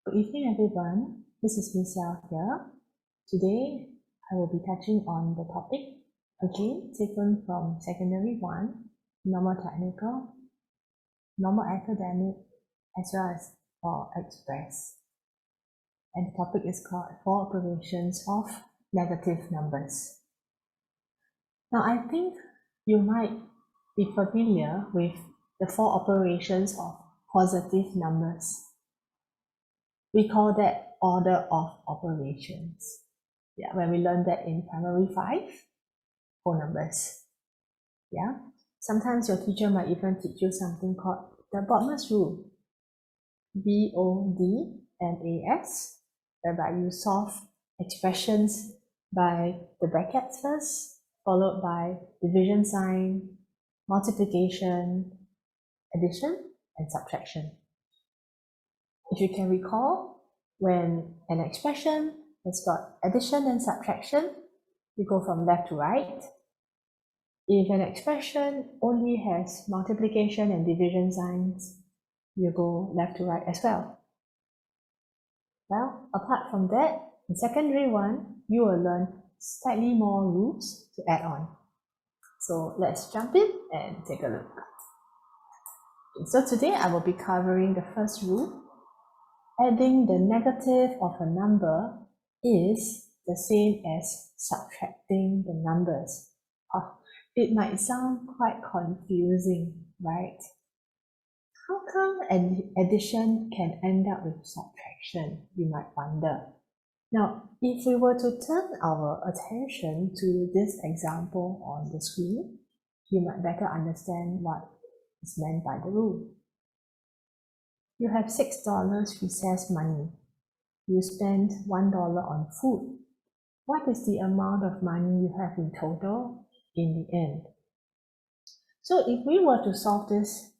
Good evening, everyone. This is Michelle here. Today, I will be touching on the topic, again, taken from Secondary 1, Normal Technical, Normal Academic, as well as for Express. And the topic is called 4 operations of negative numbers. Now, I think you might be familiar with the 4 operations of positive numbers. We call that order of operations. Yeah, when we learned that in primary 5 for numbers. Yeah, sometimes your teacher might even teach you something called the Bodmer's rule. BODMAS, whereby you solve expressions by the brackets first, followed by division sign, multiplication, addition, and subtraction. If you can recall, when an expression has got addition and subtraction, you go from left to right. If an expression only has multiplication and division signs, you go left to right as well. Well, apart from that, in secondary 1, you will learn slightly more rules to add on. So let's jump in and take a look. Okay, so today I will be covering the first rule. Adding the negative of a number is the same as subtracting the numbers. It might sound quite confusing, right? How come an addition can end up with subtraction, you might wonder. Now, if we were to turn our attention to this example on the screen, you might better understand what is meant by the rule. You have $6 recess money. You spend $1 on food. What is the amount of money you have in total in the end? So if we were to solve this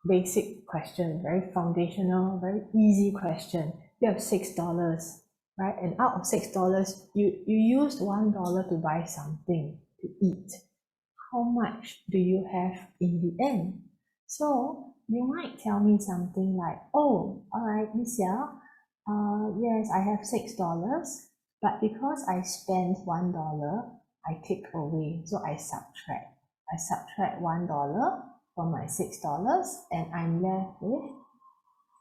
basic question, very foundational, very easy question, you have $6, right? And out of $6, you used $1 to buy something to eat. How much do you have in the end? So you might tell me something like, oh, all right, Michelle, yes, I have $6, but because I spent $1, I take away, so I subtract. I subtract $1 from my $6, and I'm left with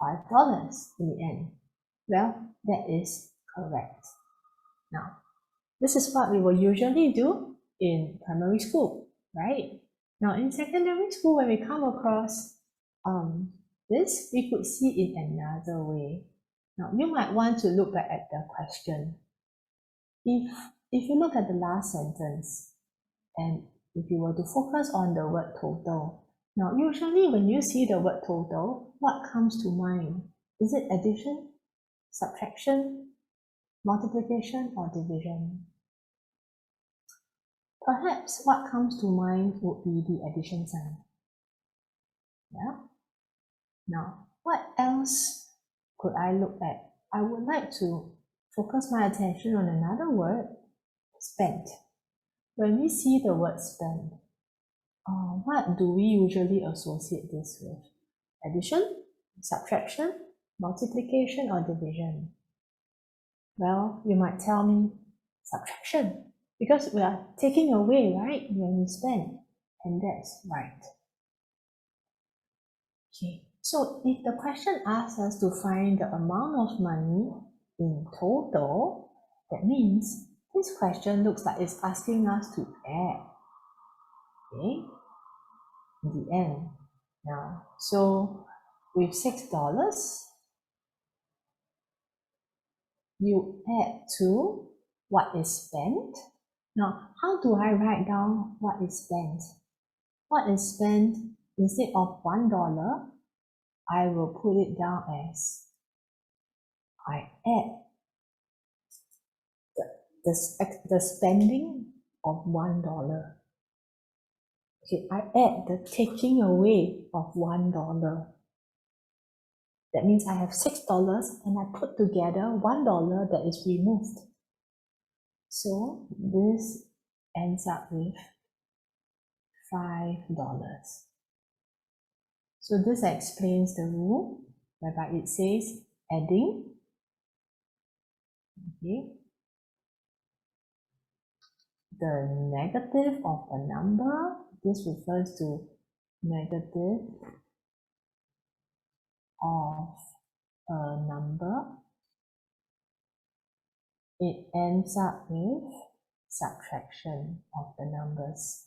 $5 in the end. Well, that is correct. Now, this is what we will usually do in primary school, right? Now, in secondary school, when we come across this, we could see in another way. Now, you might want to look back at the question. If you look at the last sentence, and if you were to focus on the word total, now usually when you see the word total, what comes to mind? Is it addition, subtraction, multiplication, or division? Perhaps what comes to mind would be the addition sign. Yeah? Now, what else could I look at? I would like to focus my attention on another word, spent. When we see the word spent, what do we usually associate this with? Addition, subtraction, multiplication, or division? Well, you might tell me subtraction, because we are taking away, right, when we spend, and that's right. Okay, so if the question asks us to find the amount of money in total, that means this question looks like it's asking us to add, okay, in the end. Now, so with $6, you add to what is spent. Now, how do I write down what is spent? What is spent, instead of $1, I will put it down as I add the spending of $1. Okay, I add the taking away of $1. That means I have $6 and I put together $1 that is removed. So this ends up with $5. So this explains the rule whereby it says adding, okay, the negative of a number. This refers to negative of a number. It ends up with subtraction of the numbers.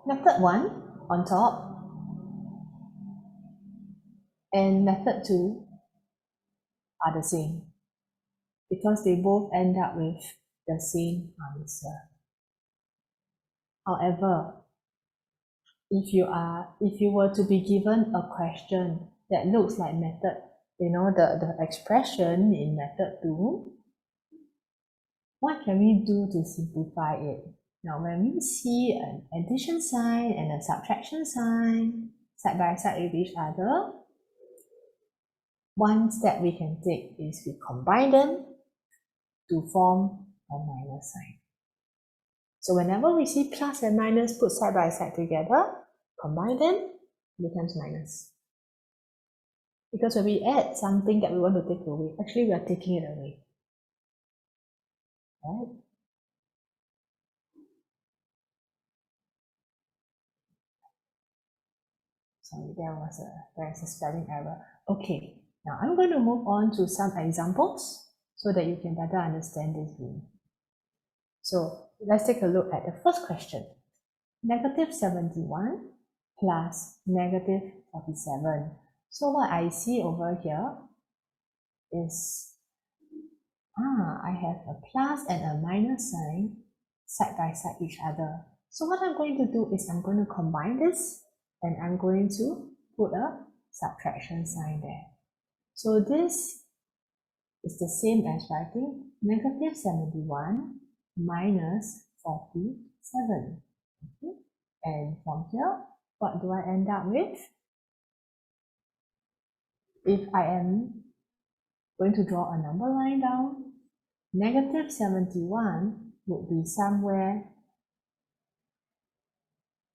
Method 1 on top and method 2 are the same because they both end up with the same answer. However, if you were to be given a question that looks like method, the expression in method 2, what can we do to simplify it? Now, when we see an addition sign and a subtraction sign side by side with each other, one step we can take is we combine them to form a minus sign. So whenever we see plus and minus put side by side together, combine them, it becomes minus. Because when we add something that we want to take away, actually we are taking it away. Right? Sorry, there's a spelling error. Okay, now I'm going to move on to some examples so that you can better understand this rule. So let's take a look at the first question. Negative 71 plus negative 47. So what I see over here is, I have a plus and a minus sign side by side each other. So what I'm going to do is I'm going to combine this and I'm going to put a subtraction sign there. So this is the same as writing negative 71 minus 47. Okay? And from here, what do I end up with? If I am going to draw a number line down, negative 71 would be somewhere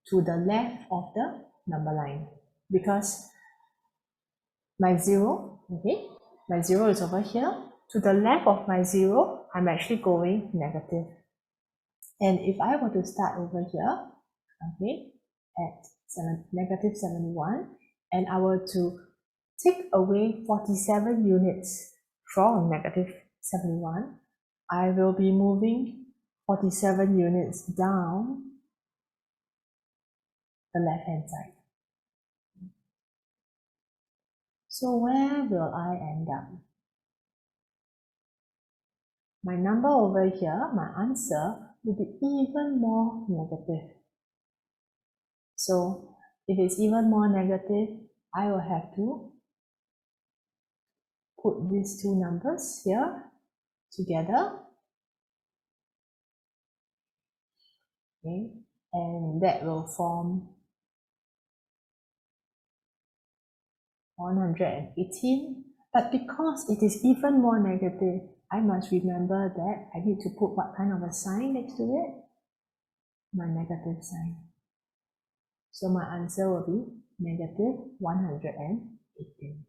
to the left of the number line because my zero, okay, my zero is over here. To the left of my zero, I'm actually going negative. And if I were to start over here, okay, at negative 71, and I were to take away 47 units from negative 71, I will be moving 47 units down the left-hand side. So where will I end up? My number over here, my answer, will be even more negative. So if it's even more negative, I will have to put these two numbers here together. Okay, and that will form 118. But because it is even more negative, I must remember that I need to put what kind of a sign next to it? My negative sign. So my answer will be negative 118.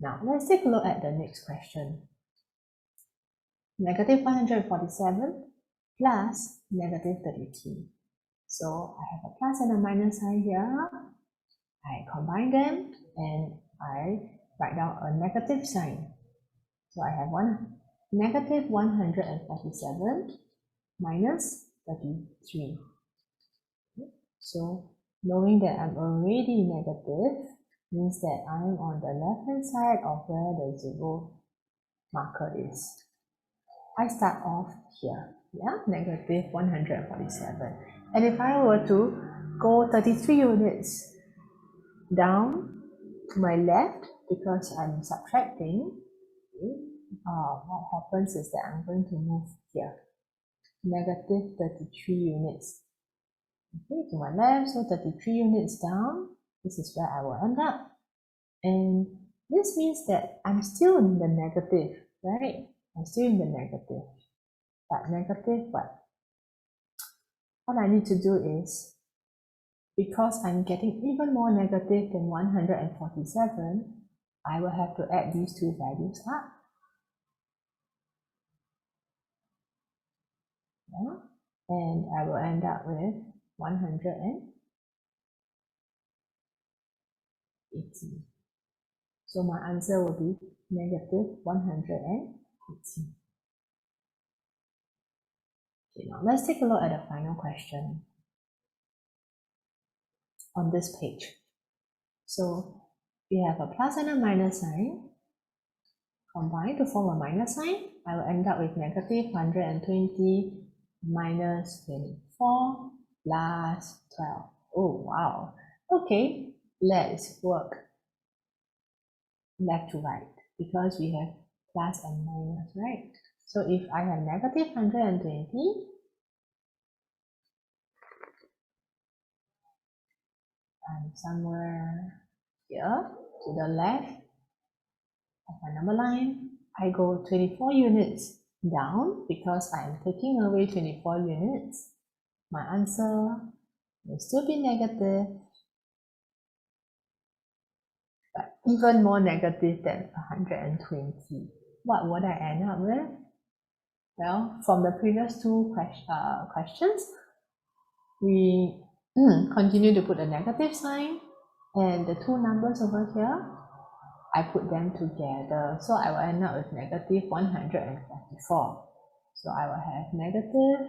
Now let's take a look at the next question. Negative 147 plus negative 33. So I have a plus and a minus sign here. I combine them and I write down a negative sign. So I have negative 147 minus 33. So knowing that I'm already negative means that I'm on the left hand side of where the zero marker is. I start off here, negative 147. And if I were to go 33 units down to my left, because I'm subtracting, what happens is that I'm going to move here, negative 33 units. Okay, to my left, so 33 units down, this is where I will end up. And this means that I'm still in the negative right? I'm still in the negative. But negative, but what I need to do is, because I'm getting even more negative than 147, I will have to add these two values up. Yeah? And I will end up with 180. So my answer will be negative 180. Okay, now let's take a look at the final question on this page. So we have a plus and a minus sign combined to form a minus sign. I will end up with negative 120 minus 24 plus 12. Oh, wow. Okay, let's work left to right because we have plus and minus, right? So if I have negative 120, I'm somewhere here to the left of my number line. I go 24 units down because I'm taking away 24 units. My answer will still be negative, but even more negative than 120. What would I end up with? Well, from the previous two questions, we continue to put a negative sign, and the two numbers over here, I put them together. So I will end up with negative 144. So I will have negative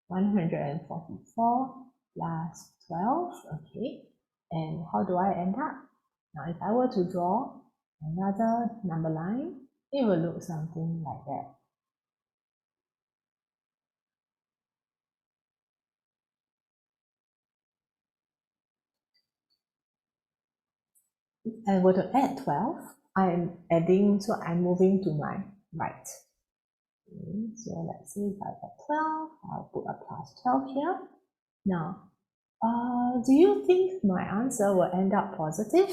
144 plus 12. Okay. And how do I end up? Now, if I were to draw another number line, it will look something like that. If I were to add 12, I'm adding, so I'm moving to my right. Okay, so let's see if I add 12, I'll put a plus 12 here. Now, do you think my answer will end up positive?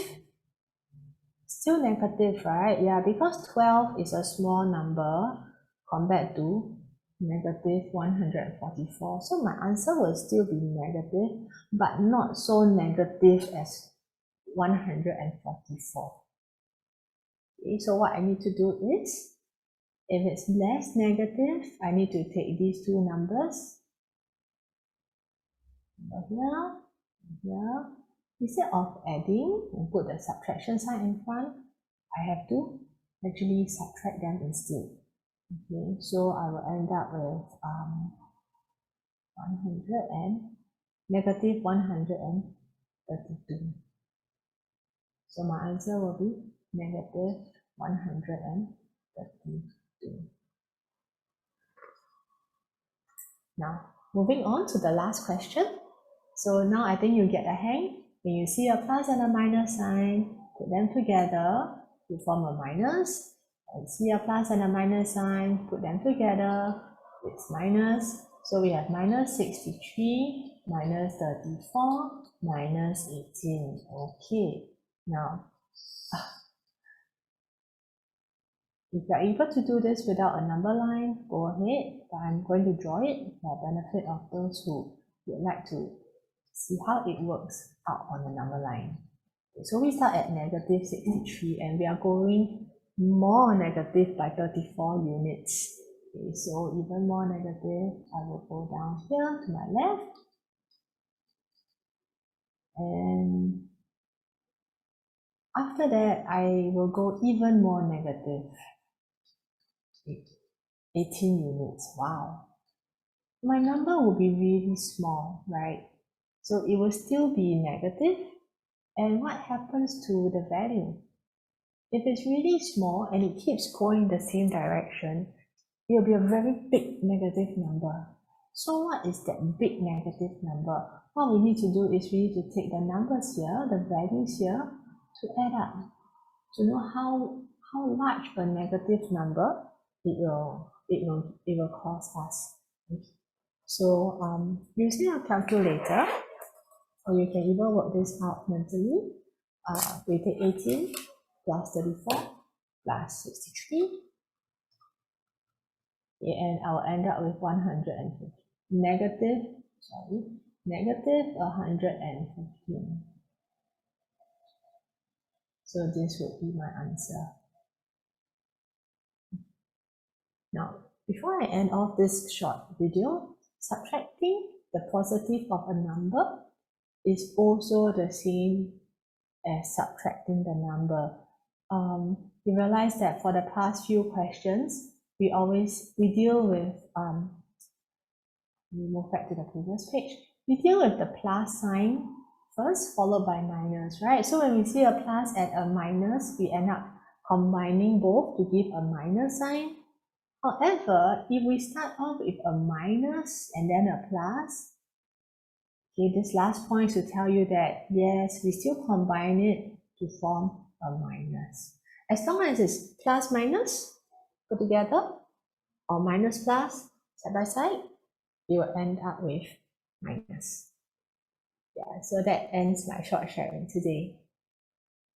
Still negative, right? Yeah, because 12 is a small number compared to negative 144. So my answer will still be negative, but not so negative as 144. Okay, so what I need to do is, if it's less negative, I need to take these two numbers here, here. Instead of adding and put the subtraction sign in front, I have to actually subtract them instead. Okay, so I will end up with 100 and negative 132. So my answer will be negative 132. Now, moving on to the last question. So now I think you get a hang. When you see a plus and a minus sign, put them together to form a minus. And see a plus and a minus sign, put them together, it's minus. So we have minus 63, minus 34, minus 18. Okay, now, if you're able to do this without a number line, go ahead, but I'm going to draw it for the benefit of those who would like to see how it works out on the number line. Okay, so we start at negative 63 and we are going more negative by 34 units. Okay, so even more negative, I will go down here to my left. And after that, I will go even more negative. 18 units, wow. My number will be really small, right? So it will still be negative. And what happens to the value? If it's really small and it keeps going the same direction, it will be a very big negative number. So what is that big negative number? What we need to do is we need to take the numbers here, the values here, to add up, to know how large a negative number it will cost us. So using a calculator, or you can even work this out mentally. We take 18 plus 34 plus 63. Okay, and I will end up with 150. Negative 115. So this would be my answer. Now, before I end off this short video, subtracting the positive of a number is also the same as subtracting the number. You realize that for the past few questions, we deal with, let me move back to the previous page. We deal with the plus sign first, followed by minus, right? So when we see a plus and a minus, we end up combining both to give a minus sign. However, if we start off with a minus and then a plus, okay, this last point to tell you that yes, we still combine it to form a minus. As long as it's plus minus put together or minus plus side by side, you will end up with minus. Yeah, so that ends my short sharing today.